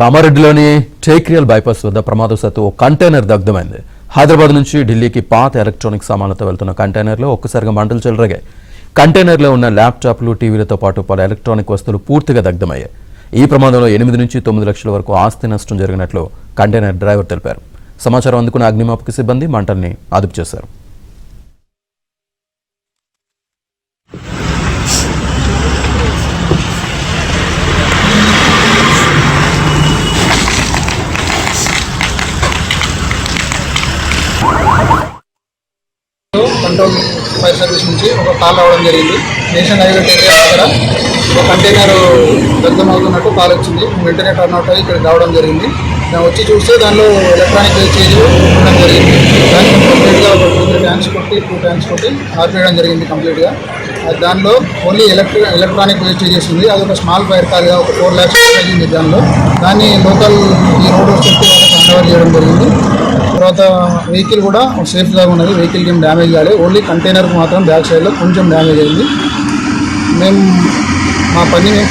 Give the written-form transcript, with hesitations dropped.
కామారెడ్డిలోని టేక్రియల్ bypass వద్ద ప్రమాదవశాత్తు ఓ container దగ్ధమైంది. Hyderabad నుంచి ఢిల్లీకి పాత ఎలక్ట్రానిక్ సామాన్లతో వెళ్తున్న కంటైనర్లో ఒక్కసారిగా మంటలు చెలరేగాయి. కంటైనర్లో ఉన్న ల్యాప్టాప్లు, టీవీలతో పాటు పలు ఎలక్ట్రానిక్ వస్తువులు పూర్తిగా దగ్ధమయ్యాయి. ఈ ప్రమాదంలో 8 నుంచి 9 లక్షల వరకు ఆస్తి నష్టం జరిగినట్లు కంటైనర్ డ్రైవర్ తెలిపారు. సమాచారం అందుకున్న అగ్నిమాపక సిబ్బంది మంటల్ని అదుపు చేశారు. కంట్రోల్ ఫైర్ సర్వీస్ నుంచి ఒక కాల్ రావడం జరిగింది. నేషనల్ హైవే ఏరియా దగ్గర ఒక కంటైనర్ దగ్ధమవుతున్నట్టు కాల్ వచ్చింది. వెంటనే టర్న్అవుట్ అయ్యి ఇక్కడికి రావడం జరిగింది. మేము వచ్చి చూస్తే దానిలో ఎలక్ట్రానిక్ వేస్టేజ్ ఉండడం జరిగింది. దాన్ని కంప్లీట్గా ఒక 2 ట్యాంక్స్ కొట్టి ఆర్పేయడం జరిగింది కంప్లీట్గా. దానిలో ఓన్లీ ఎలక్ట్రానిక్ వేస్టేజెస్ ఉంది. అది ఒక స్మాల్ ఫైర్ కాల్గా ఒక 4 lakhs అయింది దానిలో. దాన్ని లోకల్ ఈ రోడ్ సేఫ్టీ వాళ్ళకి హ్యాండ్ చేయడం జరిగింది. తర్వాత వెహికల్ కూడా సేఫ్గా ఉన్నది. వెహికల్కి ఏం డ్యామేజ్ కాలేదు. ఓన్లీ కంటైనర్కి మాత్రం బ్యాక్ సైడ్లో కొంచెం డ్యామేజ్ అయింది. మా పని మేము